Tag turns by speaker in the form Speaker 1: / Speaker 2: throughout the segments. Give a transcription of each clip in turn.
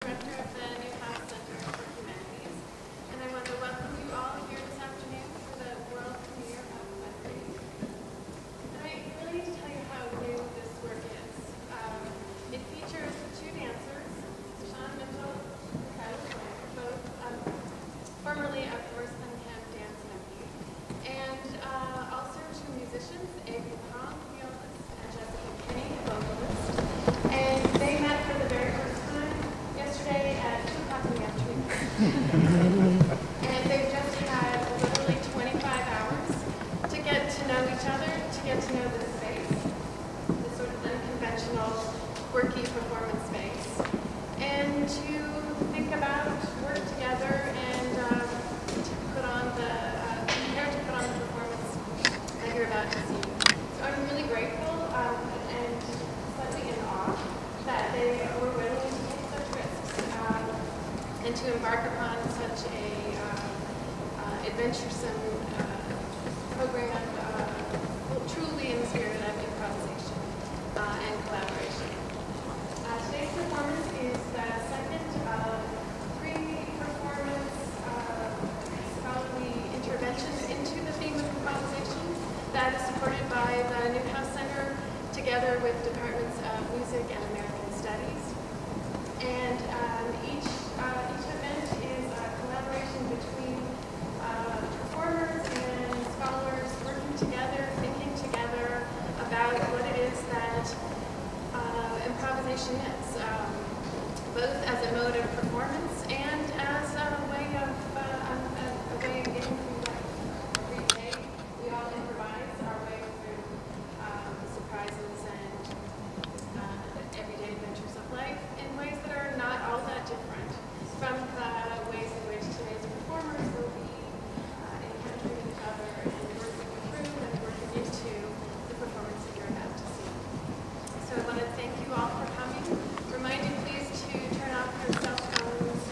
Speaker 1: Director of the Newhouse Center for Humanities, and I want to welcome you all here this afternoon for the world premiere of Wellesley. And I really need to tell you how new this work is. It features two dancers, Rashaun and both formerly of Forest Cunningham Dance Company, and also two musicians, Eyvind, violist, and Jessika, Kenney, vocalist. And they met for the very first time yesterday at 2 o'clock in the afternoon. And they've just had literally 25 hours to get to know each other, to get to know this space, this sort of unconventional, quirky performance space, and to think about work together and to put on the performance that you're about to see. So I'm really grateful and slightly in awe that they were willing to take such risks and to embark upon such a adventuresome program, truly in the spirit of improvisation and collaboration. Today's performance is the second of 3 performance scholarly interventions into the theme of improvisation that is supported by the Newhouse Center together with departments of music and American studies. And each event is a collaboration between performers and scholars working together, thinking together about what it is that improvisation is, both as a mode of performance and as a way of getting through life. Every day we all improvise our way through surprises and everyday adventures of life in ways that are not all that different from the ways in which today's performers will be encountering each other and working through and working into the performance that you're about to see. So I want to thank you all for coming. Remind you please to turn off your cell phones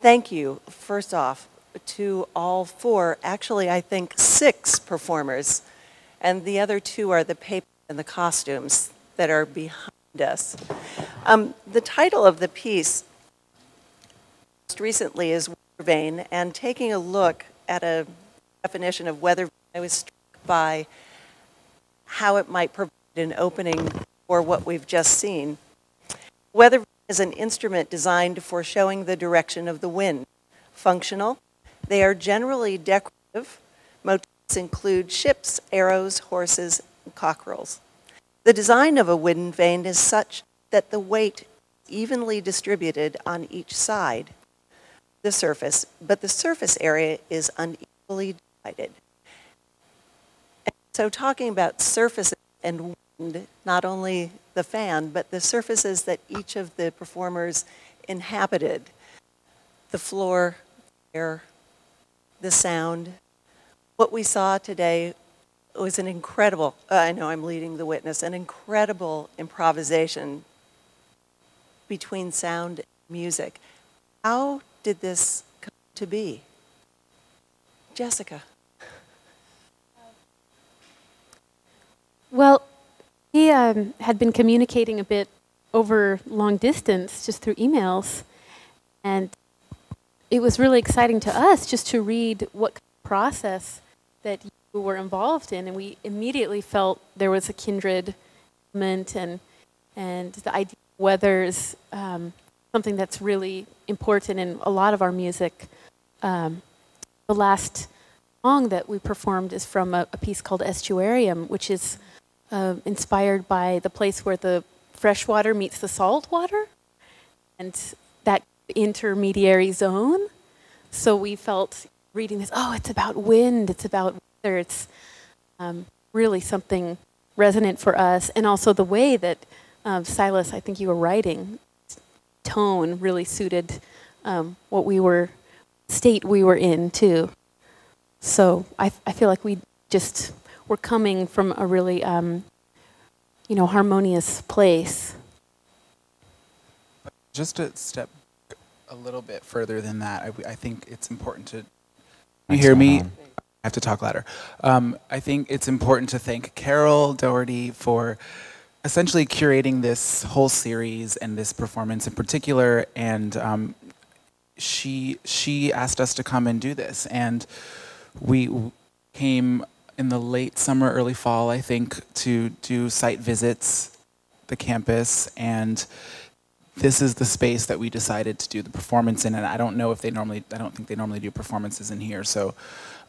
Speaker 2: Thank you, first off, to all four, actually I think 6 performers, and the other 2 are the paper and the costumes that are behind us. The title of the piece most recently is Weather Vane, and taking a look at a definition of weather vane, I was struck by how it might provide an opening for what we've just seen. Weather vane is an instrument designed for showing the direction of the wind. Functional, they are generally decorative. Motifs include ships, arrows, horses, and cockerels. The design of a wind vane is such that the weight is evenly distributed on each side of the surface, but the surface area is unequally divided. And so talking about surfaces and wind, not only the fan, but the surfaces that each of the performers inhabited, the floor, air, the sound. What we saw today was an incredible, I know I'm leading the witness, an incredible improvisation between sound and music. How did this come to be? Jessika.
Speaker 3: Well, he had been communicating a bit over long distance, just through emails, and it was really exciting to us just to read what kind of process that you were involved in, and we immediately felt there was a kindred element, and the idea of weather is something that's really important in a lot of our music. The last song that we performed is from a piece called Estuarium, which is inspired by the place where the fresh water meets the salt water, and that intermediary zone. So we felt reading this, oh, it's about wind, it's about weather, it's really something resonant for us. And also the way that Silas, I think you were writing, tone really suited what we were, state we were in too. So I feel like we just were coming from a really, harmonious place.
Speaker 4: Just to step a little bit further than that, I think it's important to... You hear me? I have to talk louder. I think it's important to thank Carol Doherty for essentially curating this whole series and this performance in particular, and she asked us to come and do this, and we came in the late summer, early fall, I think, to do site visits, the campus, and this is the space that we decided to do the performance in, and I don't think they normally do performances in here, so,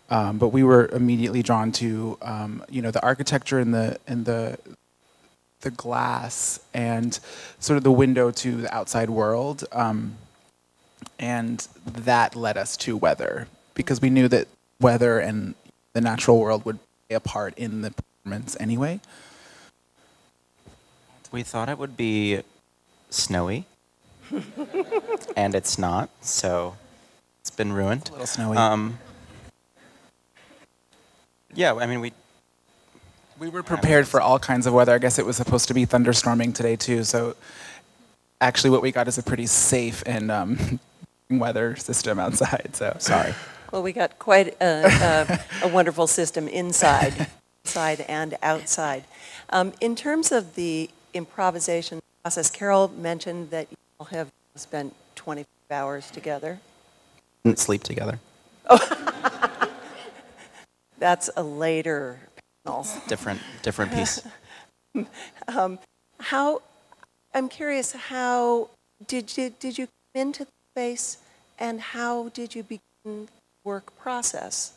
Speaker 4: but we were immediately drawn to, the architecture and the glass and sort of the window to the outside world, and that led us to weather, because we knew that weather and the natural world would play a part in the performance anyway.
Speaker 5: We thought it would be snowy, and it's not, so it's been ruined.
Speaker 4: A little snowy.
Speaker 5: Yeah, I mean,
Speaker 4: we were prepared for all kinds of weather. I guess it was supposed to be thunderstorming today too, so actually what we got is a pretty safe and weather system outside, so sorry.
Speaker 2: Well, we got quite a wonderful system inside and outside. In terms of the improvisation process, Carol mentioned that you all have spent 25 hours together.
Speaker 5: Didn't sleep together.
Speaker 2: Oh, that's a later panel.
Speaker 5: Different piece.
Speaker 2: I'm curious, how did you come into the space, and how did you begin the work process?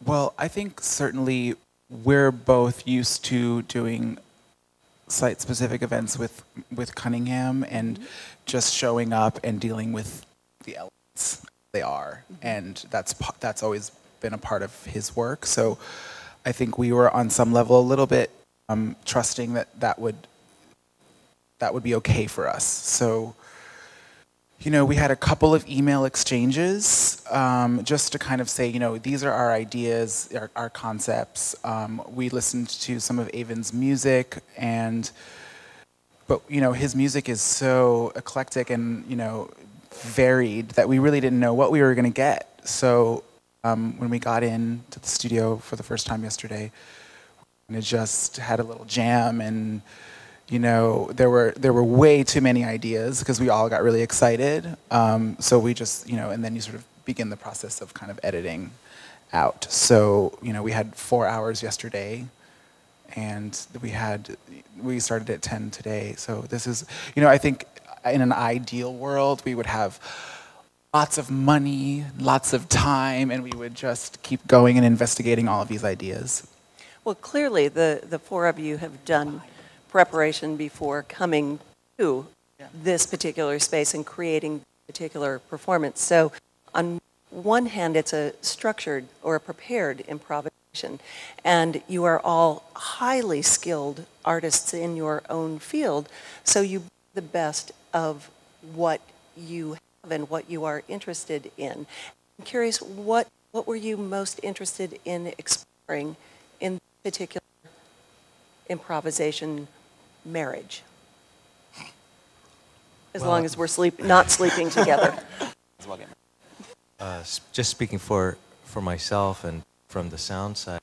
Speaker 4: Well, I think certainly we're both used to doing site-specific events with Cunningham and just showing up and dealing with the elements they are, and that's always been a part of his work. So I think we were on some level a little bit trusting that would be okay for us. So, we had a couple of email exchanges just to kind of say, these are our ideas, our concepts. We listened to some of Eyvind's music, and but his music is so eclectic and varied that we really didn't know what we were going to get. So when we got into the studio for the first time yesterday, it just had a little jam, and there were way too many ideas because we all got really excited. So we just and then you sort of begin the process of kind of editing out. So we had 4 hours yesterday, and we started at 10 today. So this is I think in an ideal world we would have lots of money, lots of time, and we would just keep going and investigating all of these ideas.
Speaker 2: Well, clearly the four of you have done preparation before coming to this particular space and creating a particular performance. So on one hand, it's a structured or a prepared improvisation, and you are all highly skilled artists in your own field, so you bring the best of what you have and what you are interested in. I'm curious, what were you most interested in exploring in particular improvisation marriage? As long as we're not sleeping together.
Speaker 6: Just speaking for myself and from the sound side,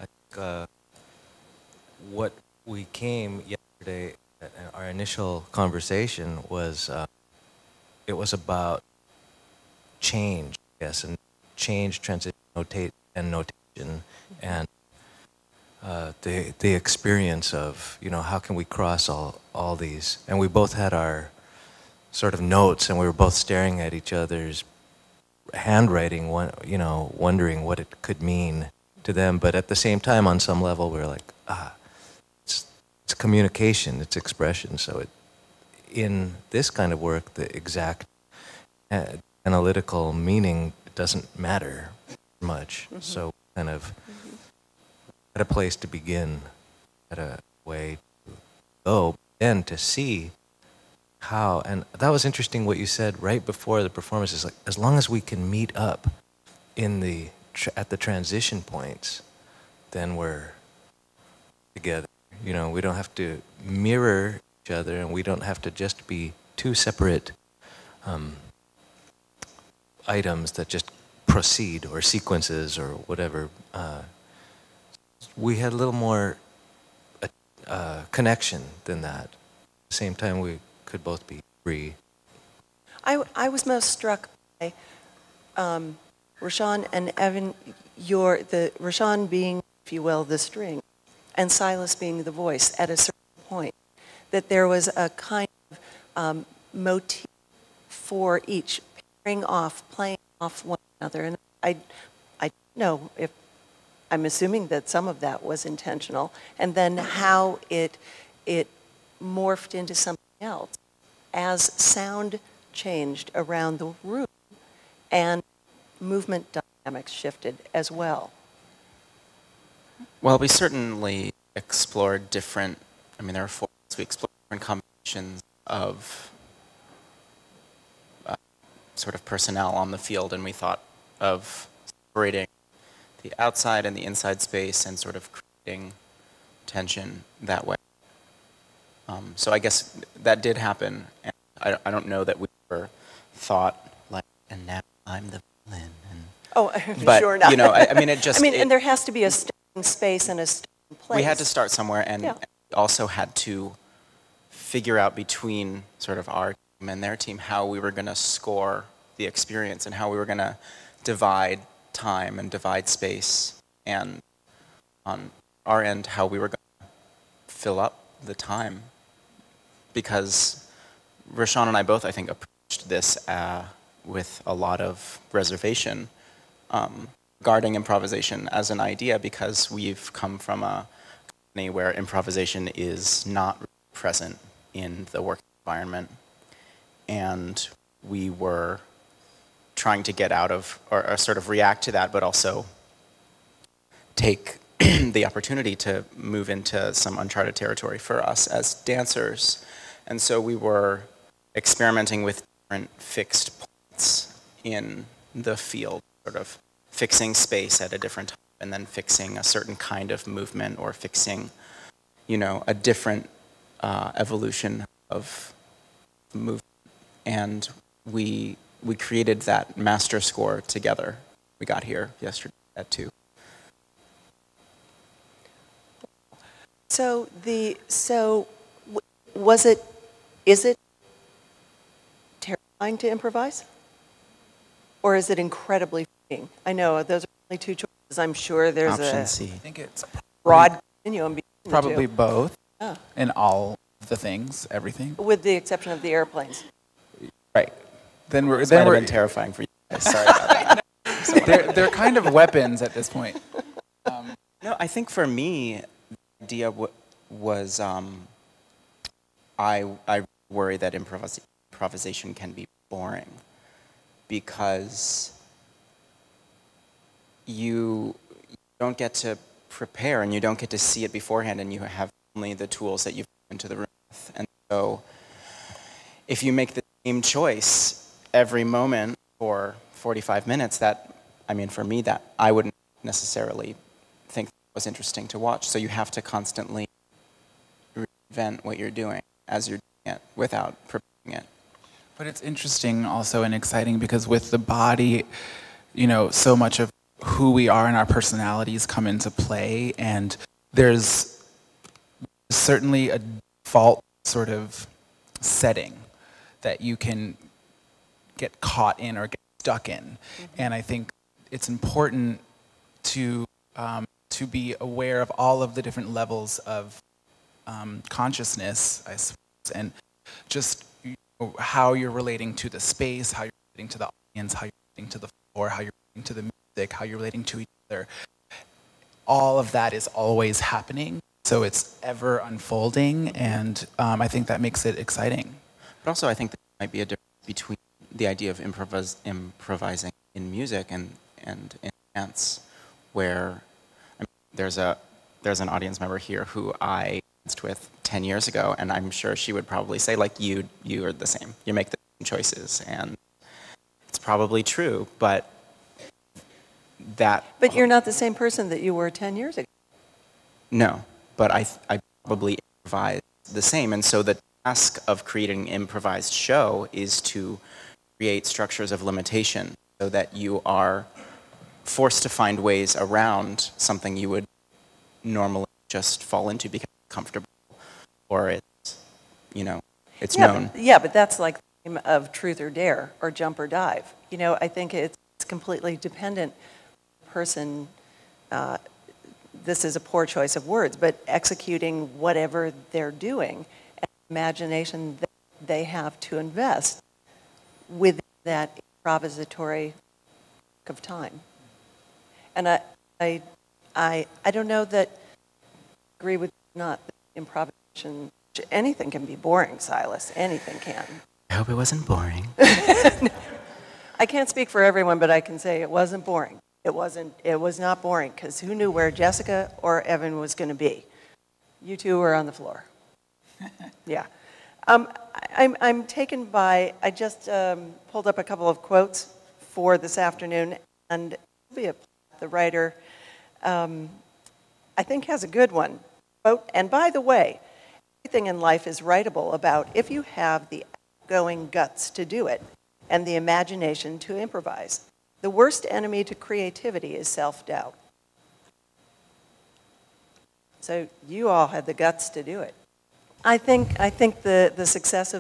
Speaker 6: I think what we came yesterday, our initial conversation was, it was about change, yes, and change, transition, notation, and the experience of, how can we cross all these? And we both had our sort of notes, and we were both staring at each other's handwriting, wondering what it could mean to them. But at the same time, on some level, we were like, it's communication, it's expression. So in this kind of work, the exact analytical meaning doesn't matter much. Mm-hmm. So kind of at a place to begin, at a way to go, and to see how, and that was interesting what you said right before the performance, is like, as long as we can meet up in at the transition points, then we're together. We don't have to mirror each other, and we don't have to just be two separate items that just proceed, or sequences, or whatever. We had a little more connection than that. At the same time, we could both be free.
Speaker 2: I was most struck by Rashaun and Eyvind, Rashaun being, if you will, the string, and Silas being the voice at a certain point, that there was a kind of motif for each, playing off one another. And I don't know if, I'm assuming that some of that was intentional, and then how it morphed into something else as sound changed around the room and movement dynamics shifted as well.
Speaker 5: Well, we certainly explored different, there are four, we explored different combinations of sort of personnel on the field, and we thought of separating the outside and the inside space and sort of creating tension that way. So I guess that did happen, and I don't know that we ever thought like, and now I'm the villain. But,
Speaker 2: sure not.
Speaker 5: it just...
Speaker 2: and there has to be a starting space and a starting place.
Speaker 5: We had to start somewhere, and we also had to figure out between sort of our team and their team how we were going to score the experience and how we were going to divide time and divide space, and on our end, how we were going to fill up the time. Because Rashaun and I both, I think, approached this with a lot of reservation regarding improvisation as an idea, because we've come from a company where improvisation is not present in the work environment. And we were trying to get out of, or sort of react to that, but also take the opportunity to move into some uncharted territory for us as dancers. And so we were experimenting with different fixed points in the field, sort of fixing space at a different time, and then fixing a certain kind of movement, or fixing, a different evolution of the movement, and we created that master score together. We got here yesterday at 2.
Speaker 2: Is it terrifying to improvise? Or is it incredibly freeing? I know those are only 2 choices. I'm sure there's
Speaker 5: Option
Speaker 2: a
Speaker 5: C.
Speaker 4: I think it's
Speaker 2: broad continuum between the
Speaker 4: probably
Speaker 2: two.
Speaker 4: both
Speaker 2: Yeah.
Speaker 4: in all of the things, everything.
Speaker 2: With the exception of the airplanes.
Speaker 4: Right. Then we're
Speaker 5: This
Speaker 4: then
Speaker 5: might have
Speaker 4: we're
Speaker 5: been terrifying for you guys. Sorry about that.
Speaker 4: they're kind of weapons at this point.
Speaker 5: No, I think for me, the idea was I worry that improvisation can be boring because you don't get to prepare and you don't get to see it beforehand, and you have only the tools that you've put into the room with. And so if you make the same choice every moment for 45 minutes, for me, that I wouldn't necessarily think was interesting to watch. So you have to constantly reinvent what you're doing as you're doing it without preparing it.
Speaker 4: But it's interesting also and exciting because with the body, so much of who we are and our personalities come into play, and there's certainly a default sort of setting that you can get caught in or get stuck in. Mm-hmm. And I think it's important to be aware of all of the different levels of consciousness, I suppose, and just how you're relating to the space, how you're relating to the audience, how you're relating to the floor, how you're relating to the music, how you're relating to each other. All of that is always happening, so it's ever unfolding, and I think that makes it exciting.
Speaker 5: But also, I think there might be a difference between the idea of improvising in music and in dance, where there's an audience member here who I danced with 10 years ago, and I'm sure she would probably say, like, you are the same. You make the same choices, and it's probably true, but
Speaker 2: But you're not the same person that you were 10 years ago.
Speaker 5: No, but I probably improvise the same, and so the task of creating an improvised show is to create structures of limitation so that you are forced to find ways around something you would normally just fall into because it's comfortable or it's, it's known.
Speaker 2: But that's like the game of truth or dare or jump or dive. I think it's completely dependent person. This is a poor choice of words, but executing whatever they're doing, and imagination that they have to invest within that improvisatory of time. And I don't know that I agree with you, not that improvisation. Anything can be boring, Silas. Anything can.
Speaker 5: I hope it wasn't boring.
Speaker 2: I can't speak for everyone, but I can say it wasn't boring. It was not boring, because who knew where Jessika or Eyvind was going to be? You two were on the floor. Yeah. I'm taken by, I just pulled up a couple of quotes for this afternoon, and Sylvia, the writer, I think has a good one. Quote, and by the way, everything in life is writable about if you have the outgoing guts to do it and the imagination to improvise. The worst enemy to creativity is self-doubt. So you all had the guts to do it. I think the success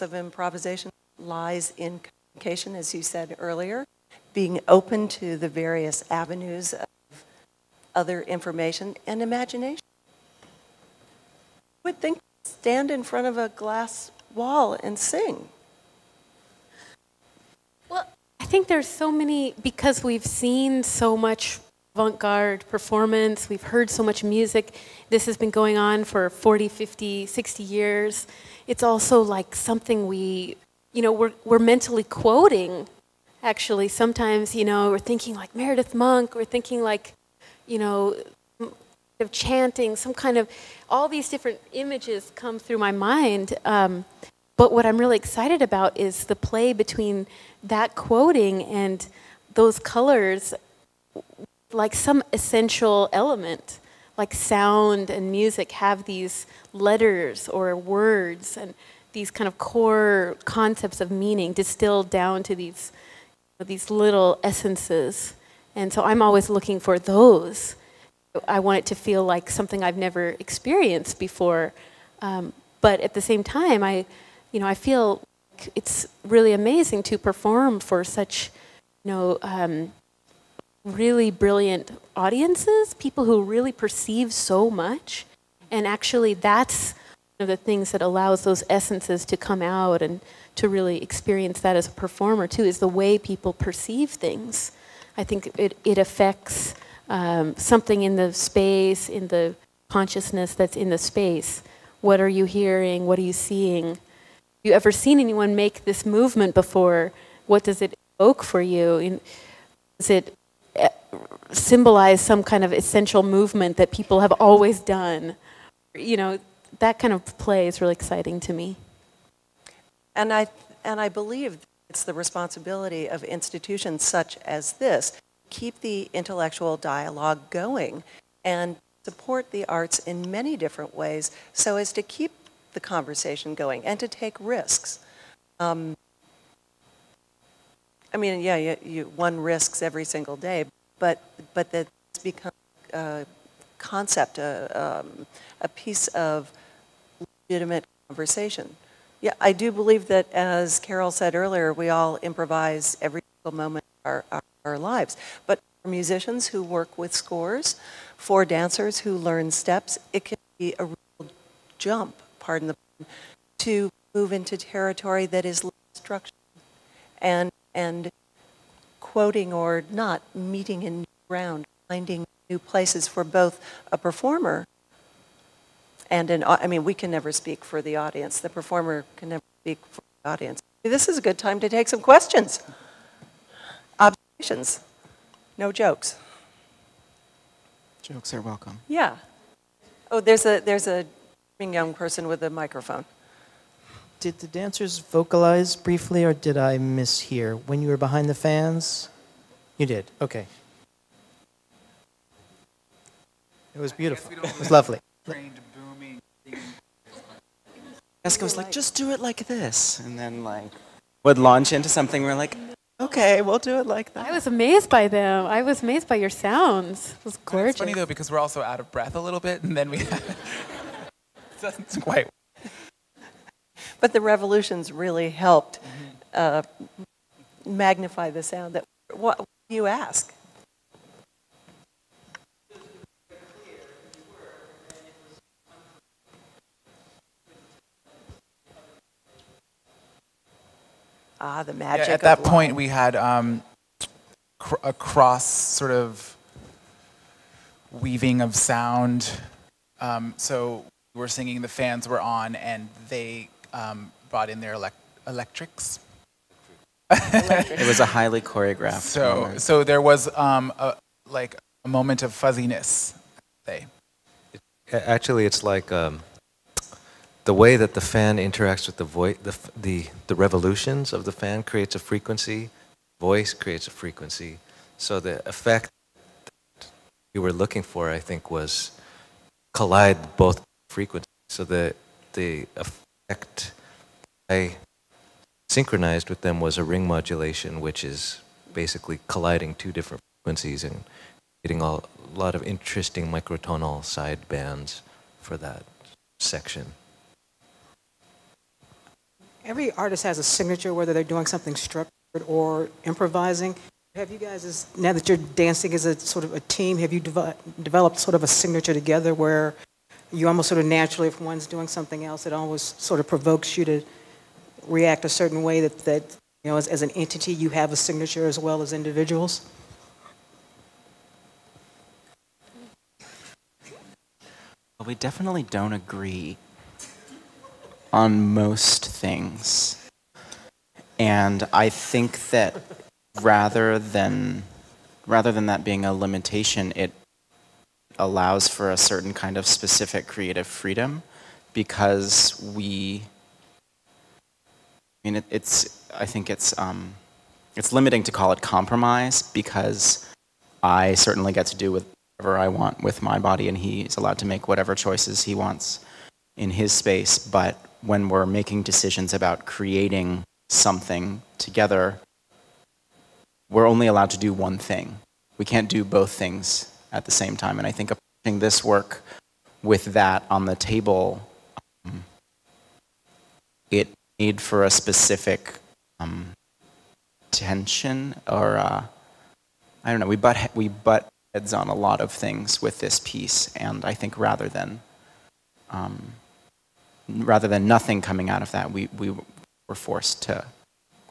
Speaker 2: of improvisation lies in communication, as you said earlier, being open to the various avenues of other information and imagination. I would think stand in front of a glass wall and sing.
Speaker 3: Well, I think there's so many, because we've seen so much avant-garde performance, we've heard so much music, this has been going on for 40, 50, 60 years. It's also like something we're mentally quoting, actually. Sometimes, we're thinking like Meredith Monk, we're thinking like, of chanting, some kind of, all these different images come through my mind. But what I'm really excited about is the play between that quoting and those colors, like some essential element. like sound and music have these letters or words and these kind of core concepts of meaning distilled down to these little essences. And so I'm always looking for those. I want it to feel like something I've never experienced before. But at the same time, I feel like it's really amazing to perform for such, really brilliant audiences, people who really perceive so much. And actually that's one of the things that allows those essences to come out and to really experience that as a performer too, is the way people perceive things. I think it affects something in the space, in the consciousness that's in the space. What are you hearing? What are you seeing? Have you ever seen anyone make this movement before? What does it evoke for you? Does it symbolize some kind of essential movement that people have always done? That kind of play is really exciting to me.
Speaker 2: And I believe it's the responsibility of institutions such as this, keep the intellectual dialogue going and support the arts in many different ways so as to keep the conversation going and to take risks. One risks every single day, but that's become a concept, a piece of legitimate conversation. Yeah, I do believe that, as Carol said earlier, we all improvise every single moment of our lives. But for musicians who work with scores, for dancers who learn steps, it can be a real jump, pardon the pun, to move into territory that is less structured. And quoting or not, meeting in new ground, finding new places for both a performer and we can never speak for the audience. The performer can never speak for the audience. This is a good time to take some questions. Observations. No jokes.
Speaker 5: Jokes are welcome.
Speaker 2: Yeah. Oh, there's a young person with a microphone.
Speaker 7: Did the dancers vocalize briefly, or did I mishear? When you were behind the fans? You did, okay. It was beautiful. It was lovely.
Speaker 5: Jessika was like, just do it like this. And then would launch into something we're like, okay, we'll do it like that.
Speaker 3: I was amazed by them. I was amazed by your sounds. It was gorgeous.
Speaker 4: It's funny though, because we're also out of breath a little bit, and then we doesn't quite.
Speaker 2: But the revolutions really helped magnify the sound. What do you ask? The magic.
Speaker 4: At that point, we had a cross sort of weaving of sound. So we were singing, the fans were on, and they brought in their electrics.
Speaker 5: It was a highly choreographed moment.
Speaker 4: So there was a moment of fuzziness.
Speaker 6: Actually, it's like the way that the fan interacts with the voice, the revolutions of the fan creates a frequency, voice creates a frequency. So the effect that we were looking for, I think, was collide both frequencies. So the effect I synchronized with them was a ring modulation, which is basically colliding two different frequencies and getting a lot of interesting microtonal side bands for that section.
Speaker 8: Every artist has a signature, whether they're doing something structured or improvising. Have you guys, now that you're dancing as a sort of a team, have you developed sort of a signature together where you almost sort of naturally, if one's doing something else, it always sort of provokes you to react a certain way that as an entity, you have a signature as well as individuals?
Speaker 5: Well, we definitely don't agree on most things. And I think that rather than that being a limitation, it allows for a certain kind of specific creative freedom, because I think it's limiting to call it compromise, because I certainly get to do whatever I want with my body, and he's allowed to make whatever choices he wants in his space. But when we're making decisions about creating something together, we're only allowed to do one thing. We can't do both things at the same time. And I think approaching this work with that on the table, it made for a specific tension, or I don't know. We butt heads on a lot of things with this piece, and I think rather than nothing coming out of that, we were forced to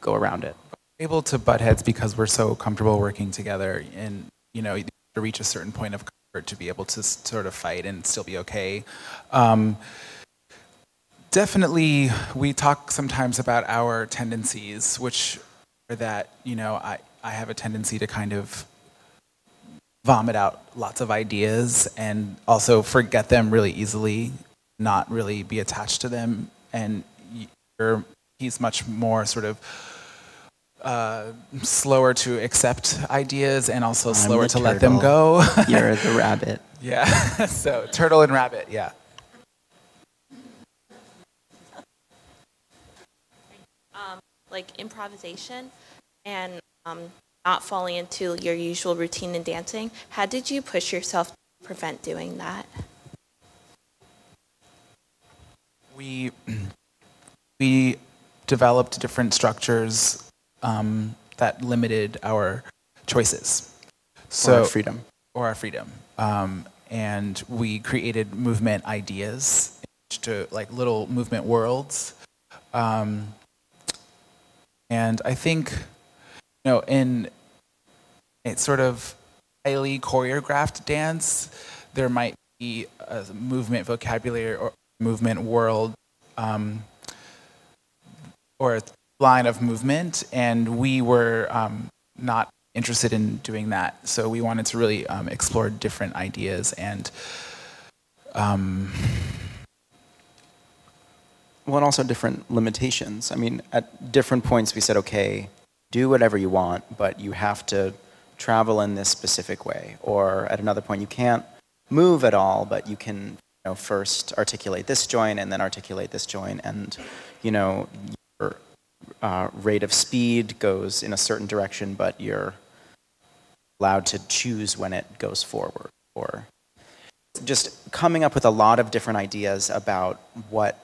Speaker 5: go around it.
Speaker 4: Able to butt heads because we're so comfortable working together, and you know, to reach a certain point of comfort to be able to sort of fight and still be okay. Definitely, we talk sometimes about our tendencies, which are that, you know, I have a tendency to kind of vomit out lots of ideas and also forget them really easily, not really be attached to them. And he's much more sort of slower to accept ideas and also slower to let them go.
Speaker 5: You're the rabbit.
Speaker 4: Yeah, so turtle and rabbit, yeah.
Speaker 9: Like improvisation and not falling into your usual routine in dancing. How did you push yourself to prevent doing that?
Speaker 4: We developed different structures that limited our choices.
Speaker 5: Or our freedom.
Speaker 4: And we created movement ideas to like little movement worlds. And I think, you know, in a sort of highly choreographed dance, there might be a movement vocabulary or movement world, or a line of movement, and we were not interested in doing that. So we wanted to really explore different ideas and
Speaker 5: well, and also different limitations. I mean, at different points we said, okay, do whatever you want, but you have to travel in this specific way. Or at another point, you can't move at all, but you can, you know, first articulate this joint and then articulate this joint, and, you know, your rate of speed goes in a certain direction, but you're allowed to choose when it goes forward. Or just coming up with a lot of different ideas about what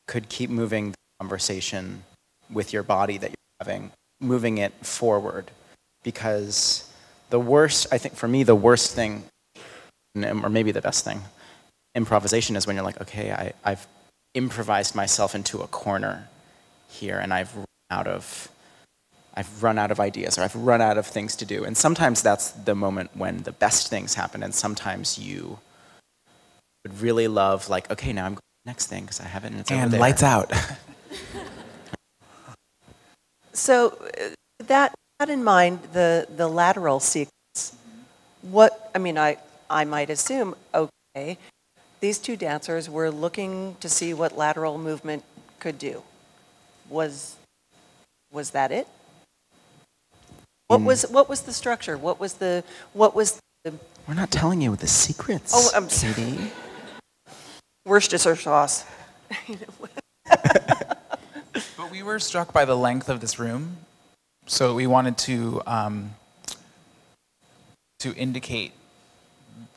Speaker 5: could keep moving the conversation with your body that you're having, moving it forward. Because the worst, I think for me, the worst thing, or maybe the best thing, improvisation is when you're like, okay, I've improvised myself into a corner here, and I've run out of ideas, or I've run out of things to do. And sometimes that's the moment when the best things happen, and sometimes you would really love, like, okay, now I'm going to the next thing because I have it and it's over there.
Speaker 4: And lights out.
Speaker 2: So that in mind, the lateral sequence, what, I mean, I might assume, okay, these two dancers were looking to see what lateral movement could do. Was that it? What was the structure? What was the
Speaker 5: We're not telling you the secrets,
Speaker 2: Oh, I'm
Speaker 5: Katie.
Speaker 2: Worcestershire sauce?
Speaker 4: But we were struck by the length of this room, so we wanted to indicate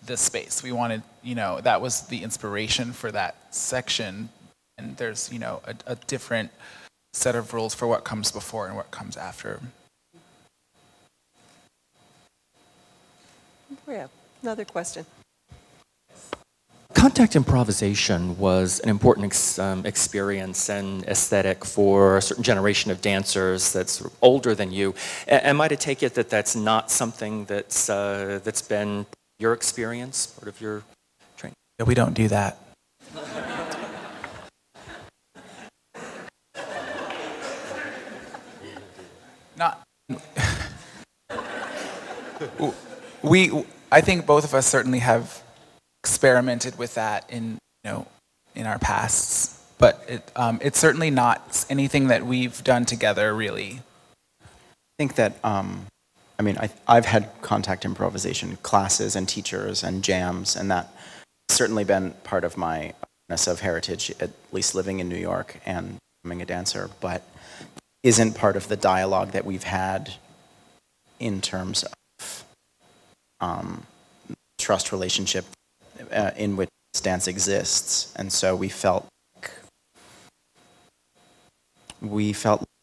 Speaker 4: the space. We wanted, you know, that was the inspiration for that section, and there's, you know, a different set of rules for what comes before and what comes after.
Speaker 2: Yeah, another question.
Speaker 10: Contact improvisation was an important experience and aesthetic for a certain generation of dancers that's sort of older than you. Am I to take it that that's not something that's been your experience, part of your training?
Speaker 4: Yeah, we don't do that. Not. I think both of us certainly have experimented with that in our pasts, but it's certainly not anything that we've done together, really.
Speaker 5: I think that I mean, I've had contact improvisation classes and teachers and jams, and that's certainly been part of my awareness of heritage, at least living in New York and becoming a dancer, but isn't part of the dialogue that we've had in terms of trust relationship in which dance exists. And so we felt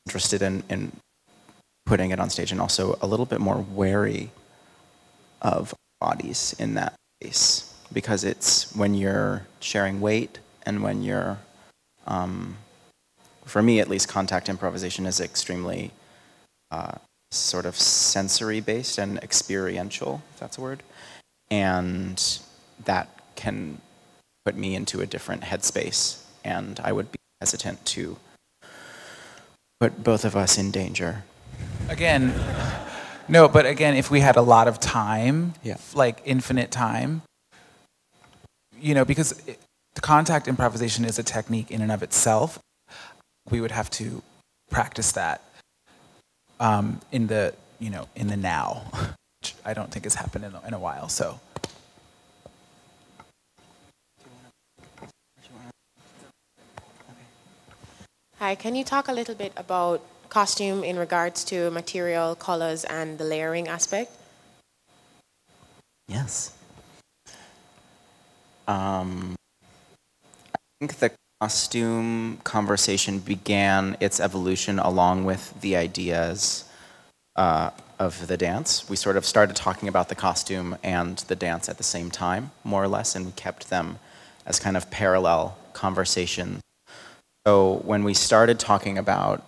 Speaker 5: interested in putting it on stage, and also a little bit more wary of bodies in that space, because it's when you're sharing weight and when you're, for me at least, contact improvisation is extremely sort of sensory based and experiential, if that's a word, and that can put me into a different headspace, and I would be hesitant to put both of us in danger.
Speaker 4: Again, no, but again, if we had a lot of time,
Speaker 5: Yeah.
Speaker 4: like infinite time, you know, because contact improvisation is a technique in and of itself, we would have to practice that in the now, which I don't think has happened in a while. So.
Speaker 11: Hi, can you talk a little bit about costume in regards to material, colors, and the layering aspect?
Speaker 5: Yes. I think the costume conversation began its evolution along with the ideas of the dance. We sort of started talking about the costume and the dance at the same time, more or less, and we kept them as kind of parallel conversations. So when we started talking about,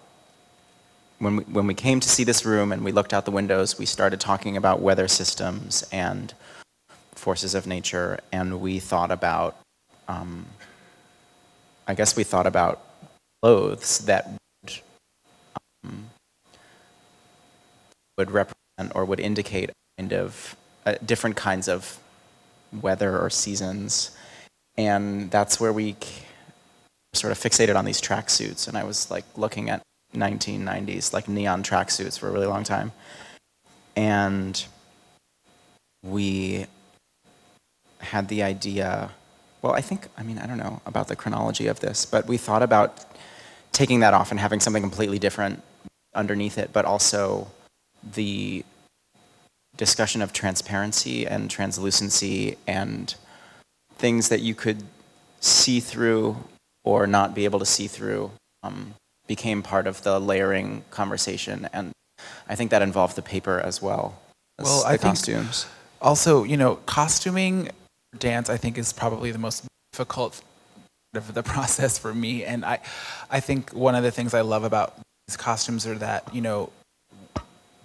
Speaker 5: when we came to see this room and we looked out the windows, we started talking about weather systems and forces of nature, and we thought about, I guess we thought about clothes that would represent or would indicate kind of different kinds of weather or seasons, and that's where we sort of fixated on these tracksuits, and I was like looking at 1990s like neon tracksuits for a really long time, and we had the idea, well, I don't know about the chronology of this, but we thought about taking that off and having something completely different underneath it, but also the discussion of transparency and translucency and things that you could see through or not be able to see through became part of the layering conversation, and I think that involved the paper as well as the costumes.
Speaker 4: Also, costuming dance, I think, is probably the most difficult part of the process for me, and I think one of the things I love about these costumes are that,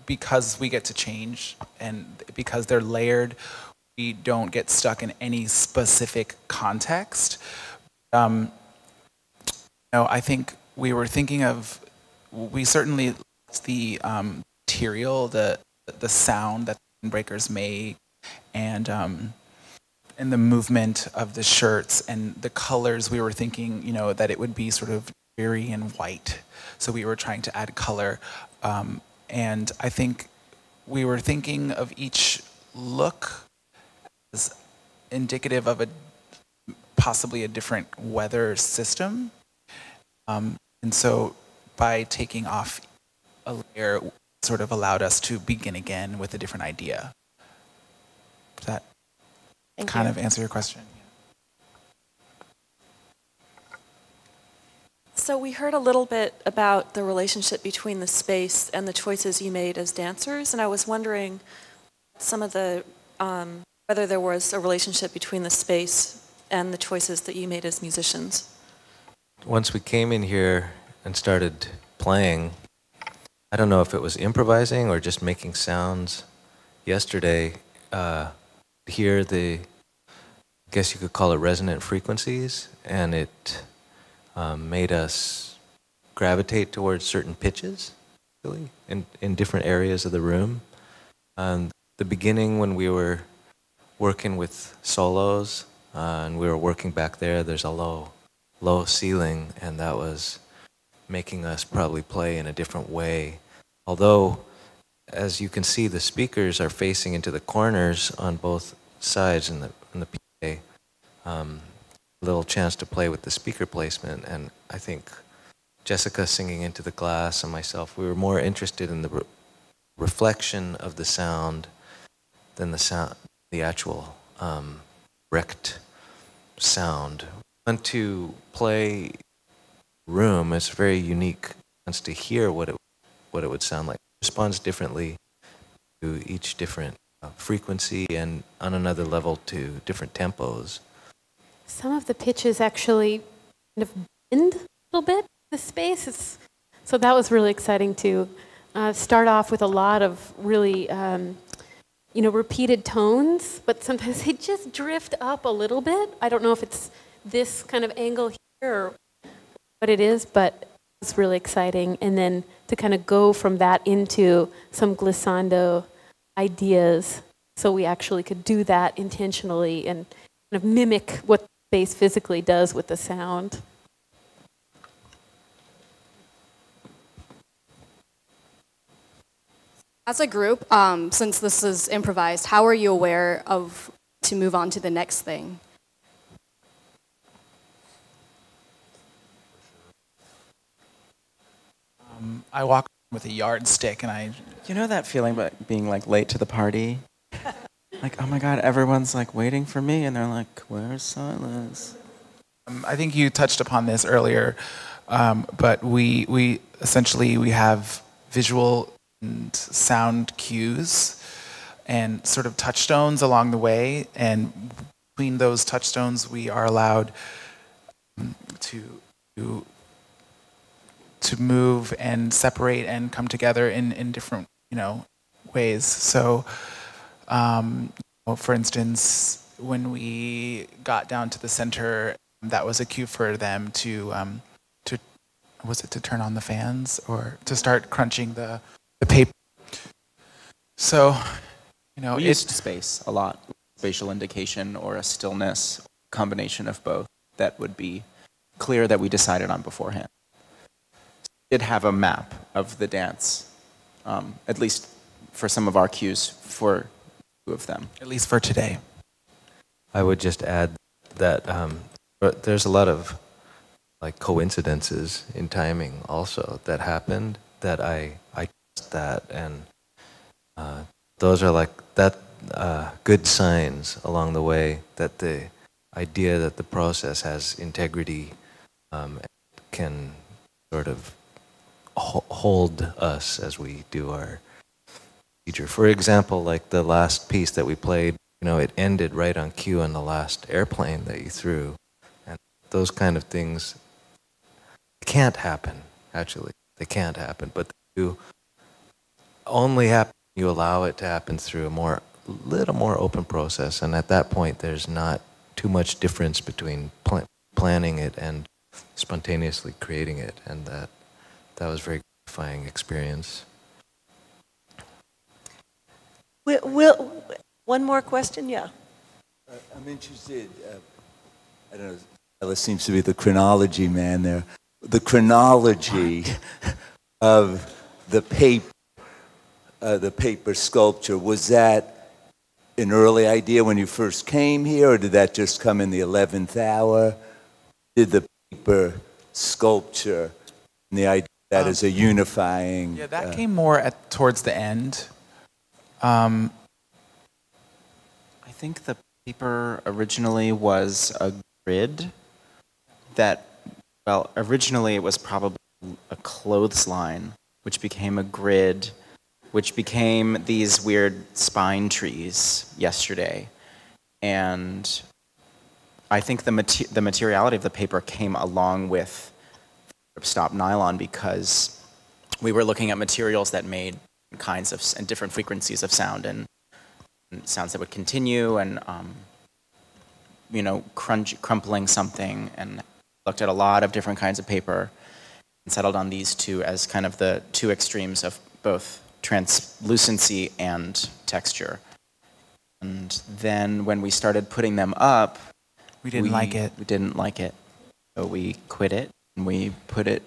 Speaker 4: because we get to change and because they're layered, we don't get stuck in any specific context. I think we were thinking of, we certainly the material, the sound that the breakers make, and the movement of the shirts and the colors. We were thinking, that it would be sort of dreary and white, so we were trying to add color. And I think we were thinking of each look as indicative of possibly a different weather system. And so by taking off a layer, it sort of allowed us to begin again with a different idea. Does that kind of answer your question?
Speaker 12: So we heard a little bit about the relationship between the space and the choices you made as dancers, and I was wondering some of the, whether there was a relationship between the space and the choices that you made as musicians.
Speaker 6: Once we came in here and started playing, I don't know if it was improvising or just making sounds. Yesterday, hear I guess you could call it resonant frequencies, and it made us gravitate towards certain pitches, really, in different areas of the room. The beginning, when we were working with solos, and we were working back there, there's a low ceiling, and that was making us probably play in a different way. Although as you can see, the speakers are facing into the corners on both sides in the PA. Little chance to play with the speaker placement, and I think Jessika singing into the glass and myself, we were more interested in the reflection of the sound than the actual direct sound. We want to play room. It's very unique. Wants to hear what it would sound like. It responds differently to each different frequency, and on another level to different tempos.
Speaker 3: Some of the pitches actually kind of bend a little bit the space. So that was really exciting to start off with a lot of really repeated tones, but sometimes they just drift up a little bit. I don't know if it's this kind of angle here or what it is, but it's really exciting. And then to kind of go from that into some glissando ideas, so we actually could do that intentionally and kind of mimic what space physically does with the sound.
Speaker 13: As a group, since this is improvised, how are you aware of to move on to the next thing?
Speaker 4: I walk with a yardstick, and
Speaker 5: You know that feeling about being like late to the party? Like, oh my God, everyone's like waiting for me, and they're like, where's Silas?
Speaker 4: I think you touched upon this earlier, but we essentially have visual and sound cues and sort of touchstones along the way, and between those touchstones we are allowed to move and separate and come together in different ways. So for instance, when we got down to the center, that was a cue for them to was it to turn on the fans or to start crunching the paper. So,
Speaker 5: we used space a lot, spatial indication or a stillness, combination of both that would be clear that we decided on beforehand. We did have a map of the dance, at least for some of our cues for two of them.
Speaker 4: At least for today.
Speaker 6: I would just add that there's a lot of coincidences in timing also that happened that I trust that, and those are good signs along the way that the idea that the process has integrity can sort of hold us as we do our procedure. For example, like the last piece that we played, it ended right on cue on the last airplane that you threw. And those kind of things can't happen, actually. They can't happen, but they do only happen when you allow it to happen through a little more open process. And at that point, there's not too much difference between planning it and spontaneously creating it. And that was a very gratifying experience.
Speaker 2: One more question, yeah.
Speaker 14: I'm interested, I don't know, Silas seems to be the chronology man there. The chronology of the paper sculpture, was that an early idea when you first came here, or did that just come in the 11th hour? Did the paper sculpture and the idea that as a unifying...
Speaker 4: Yeah, that came more towards the end.
Speaker 5: I think the paper originally was a grid that, originally it was probably a clothesline, which became a grid, which became these weird spine trees yesterday. And I think the materiality of the paper came along with stop nylon because we were looking at materials that made kinds of and different frequencies of sound and sounds that would continue and crumpling something, and looked at a lot of different kinds of paper and settled on these two as kind of the two extremes of both translucency and texture. And then when we started putting them up,
Speaker 4: we didn't like it.
Speaker 5: We didn't like it, so we quit it and we put it